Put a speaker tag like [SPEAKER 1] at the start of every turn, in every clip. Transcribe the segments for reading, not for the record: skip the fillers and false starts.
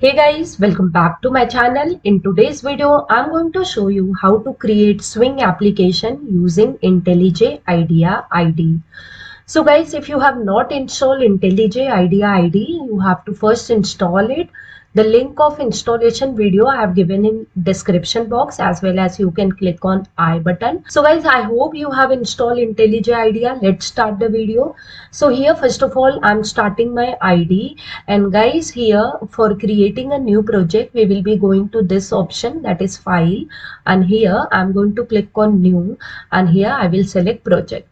[SPEAKER 1] Hey guys, welcome back to my channel. In today's video, I'm going to show you how to create Swing application using IntelliJ IDEA IDE. So guys, if you have not installed IntelliJ IDEA IDE, you have to first install it. The link of installation video I have given in description box, as well as you can click on I button. So guys, I hope you have installed IntelliJ IDEA. Let's start the video. So here first of all, I'm starting my IDE, and guys, here for creating a new project we will be going to this option, that is file, and here I'm going to click on new, and here I will select project.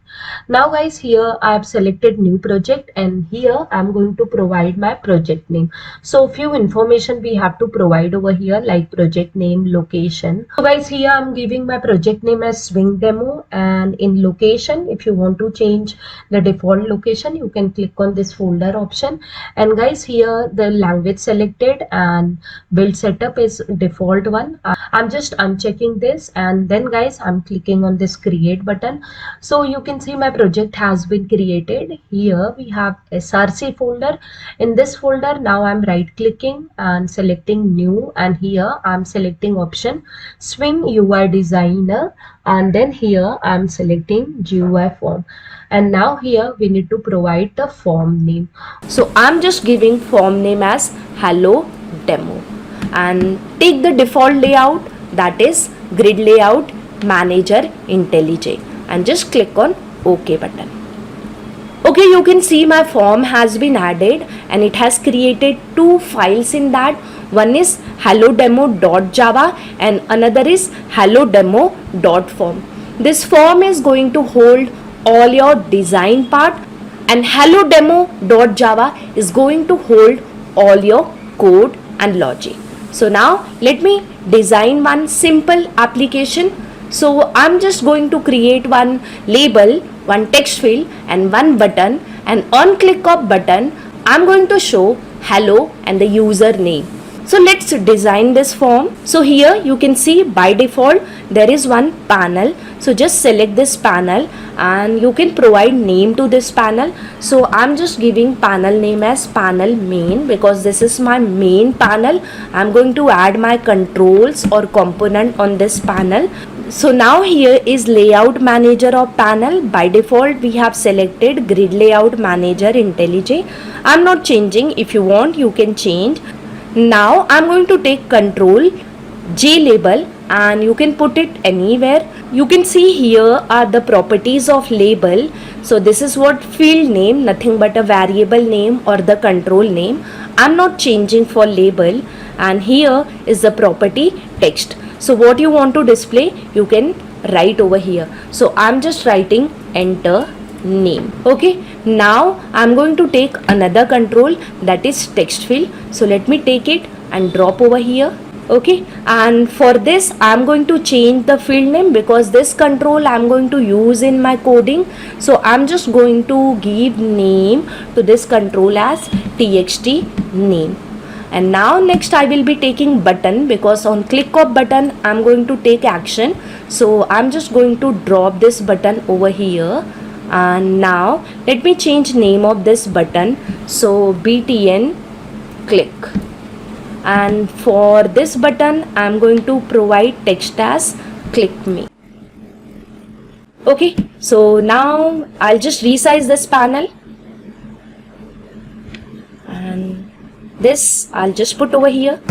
[SPEAKER 1] Now guys, here I have selected new project, and here I'm going to provide my project name. So few information we have to provide over here, like project name, location. So guys, here I'm giving my project name as Swing Demo, and in location, if you want to change the default location, you can click on this folder option. And guys, here the language selected and build setup is default one. I'm just unchecking this, and then guys, I'm clicking on this create button. So you can see my project has been created. Here we have src folder. In this folder, now I'm right clicking and selecting new, and here I'm selecting option Swing UI Designer, and then here I'm selecting GUI form. And now here we need to provide the form name.
[SPEAKER 2] So I'm just giving form name as Hello Demo, and take the default layout, that is Grid Layout Manager IntelliJ, and just click on OK button. Okay, you can see my form has been added, and it has created two files in that. One is hellodemo.java and another is hellodemo.form. This form is going to hold all your design part, and hellodemo.java is going to hold all your code and logic. So now let me design one simple application. So I'm just going to create one label, one text field and one button, and on click of button I'm going to show hello and the user name. So let's design this form. So here you can see by default there is one panel. So just select this panel and you can provide name to this panel. So I'm just giving panel name as panel main, because this is my main panel. I'm going to add my controls or component on this panel. So now here is layout manager of panel. By default we have selected Grid Layout Manager IntelliJ. I'm not changing. If you want, you can change. Now I'm going to take control J label, and you can put it anywhere. You can see here are the properties of label. So this is what field name, nothing but a variable name or the control name. I'm not changing for label. And here is the property text. So what you want to display, you can write over here. So I'm just writing enter name. Okay, now I'm going to take another control, that is text field. So let me take it and drop over here. Okay, and for this I'm going to change the field name, because this control I'm going to use in my coding. So I'm just going to give name to this control as txt name. And now next I will be taking button, because on click of button I'm going to take action. So I'm just going to drop this button over here. And now let me change name of this button. So btn click. And for this button I'm going to provide text as click me. Okay, so now I'll just resize this panel, and this I'll just put over here.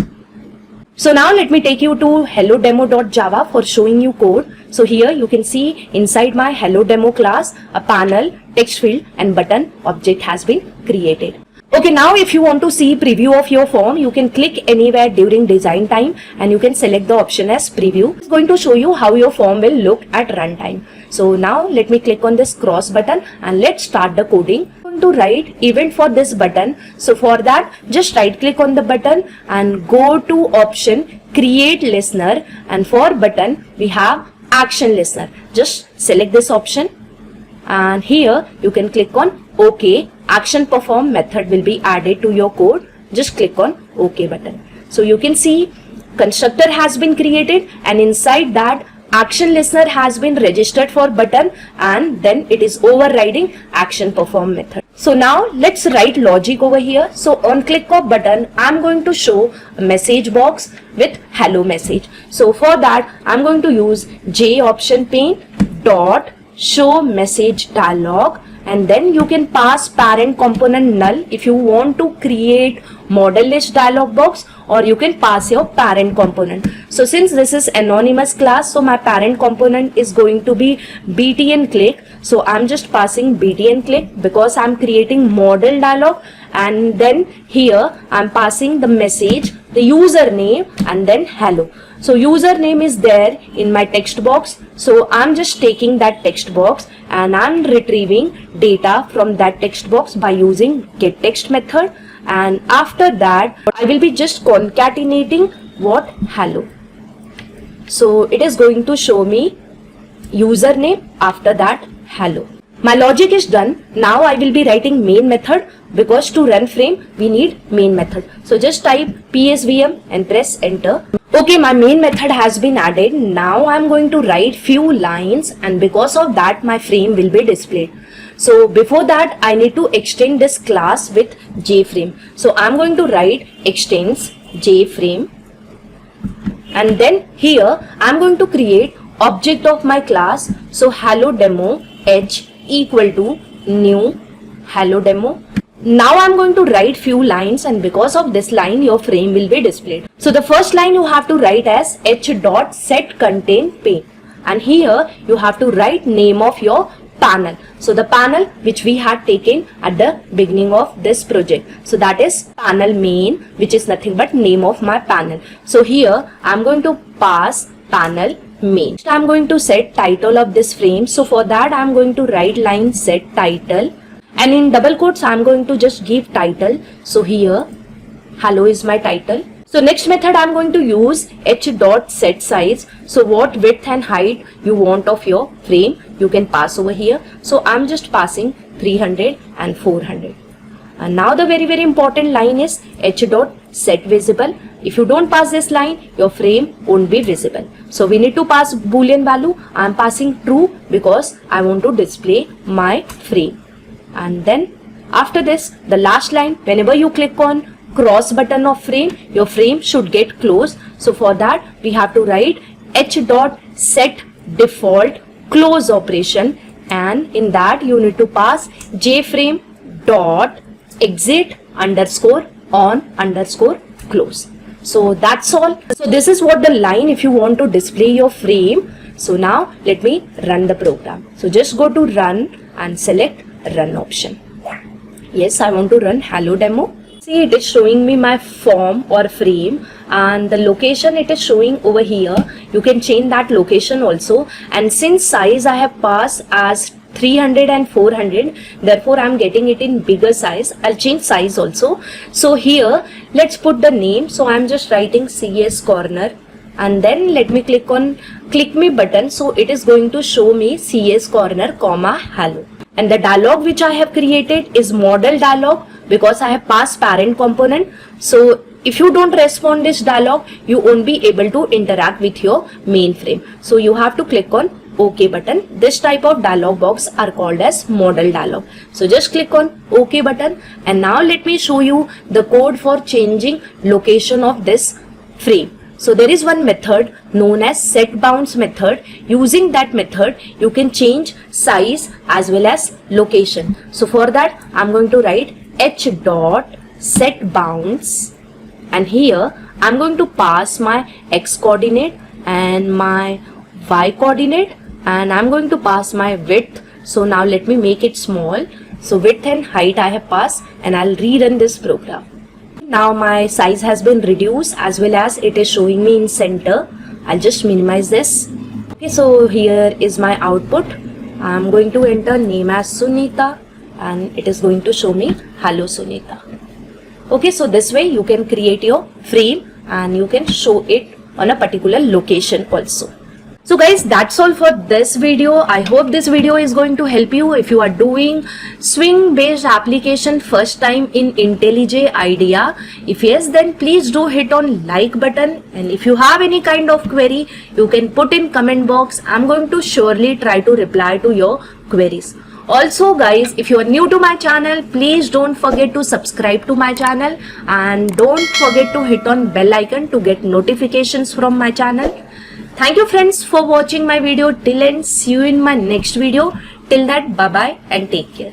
[SPEAKER 2] So now let me take you to hellodemo.java for showing you code. So here you can see inside my hellodemo class, a panel, text field and button object has been created. Okay, now if you want to see preview of your form, you can click anywhere during design time and you can select the option as preview. It's going to show you how your form will look at runtime. So now let me click on this cross button and let's start the coding. I'm going to write event for this button. So for that, just right click on the button and go to option create listener, and for button we have action listener. Just select this option, and here you can click on OK. Action perform method will be added to your code. Just click on OK button. So you can see constructor has been created, and inside that action listener has been registered for button, and then it is overriding action perform method. So now let's write logic over here. So on click of button, I'm going to show a message box with hello message. So for that, I'm going to use J option pane dot show message dialog, and then you can pass parent component null if you want to create model list dialog box, or you can pass your parent component. So since this is anonymous class, so my parent component is going to be btn click. So I'm just passing btn click because I'm creating model dialog, and then here I'm passing the message, the username, and then hello. So username is there in my text box. So I'm just taking that text box and I'm retrieving data from that text box by using getText method. And after that, I will be just concatenating what hello. So it is going to show me username, after that hello. My logic is done. Now I will be writing main method, because to run frame we need main method. So just type psvm and press enter. Okay, my main method has been added. Now I'm going to write few lines, and because of that my frame will be displayed. So before that I need to extend this class with jframe. So I'm going to write extends jframe, and then here I'm going to create object of my class. So hello demo edge equal to new hello demo. Now I'm going to write few lines, and because of this line your frame will be displayed. So the first line you have to write as h dot set contain pane, and here you have to write name of your panel. So the panel which we had taken at the beginning of this project, so that is panel main, which is nothing but name of my panel. So here I'm going to pass panel main. I'm going to set title of this frame. So for that I'm going to write line set title, and in double quotes I'm going to just give title. So here hello is my title. So next method I'm going to use h dot set size. So what width and height you want of your frame, you can pass over here. So I'm just passing 300 and 400. And now the very important line is h dot set visible. If you don't pass this line, your frame won't be visible. So we need to pass boolean value. I'm passing true because I want to display my frame. And then after this, the last line, whenever you click on cross button of frame, your frame should get closed. So for that we have to write h dot set default close operation, and in that you need to pass jframe dot exit underscore on underscore close. So that's all. So this is what the line if you want to display your frame. So now let me run the program. So just go to run and select run option. Yes, I want to run hello demo. See, it is showing me my form or frame, and the location it is showing over here. You can change that location also, and since size I have passed as 300 and 400, therefore I'm getting it in bigger size. I'll change size also. So here let's put the name. So I'm just writing CS corner, and then let me click on click me button. So it is going to show me CS corner comma hello, and the dialog which I have created is model dialog because I have passed parent component. So if you don't respond this dialog, you won't be able to interact with your main frame. So you have to click on OK button. This type of dialog box are called as model dialog. So just click on OK button, and now let me show you the code for changing location of this frame. So there is one method known as setBounds method. Using that method, you can change size as well as location. So for that, I'm going to write h dot setBounds, and here I'm going to pass my x coordinate and my y coordinate, and I'm going to pass my width. So now let me make it small. So width and height I have passed, and I'll rerun this program. Now my size has been reduced as well as it is showing me in center. I'll just minimize this. Okay, so here is my output. I'm going to enter name as Sunita, and it is going to show me hello Sunita. Okay, so this way you can create your frame and you can show it on a particular location also. So guys, that's all for this video. I hope this video is going to help you if you are doing Swing based application first time in IntelliJ IDEA. If yes, then please do hit on like button, and if you have any kind of query, you can put in comment box. I'm going to surely try to reply to your queries. Also guys, if you are new to my channel, please don't forget to subscribe to my channel and don't forget to hit on bell icon to get notifications from my channel. Thank you friends for watching my video till end. See you in my next video. Till that, bye bye and take care.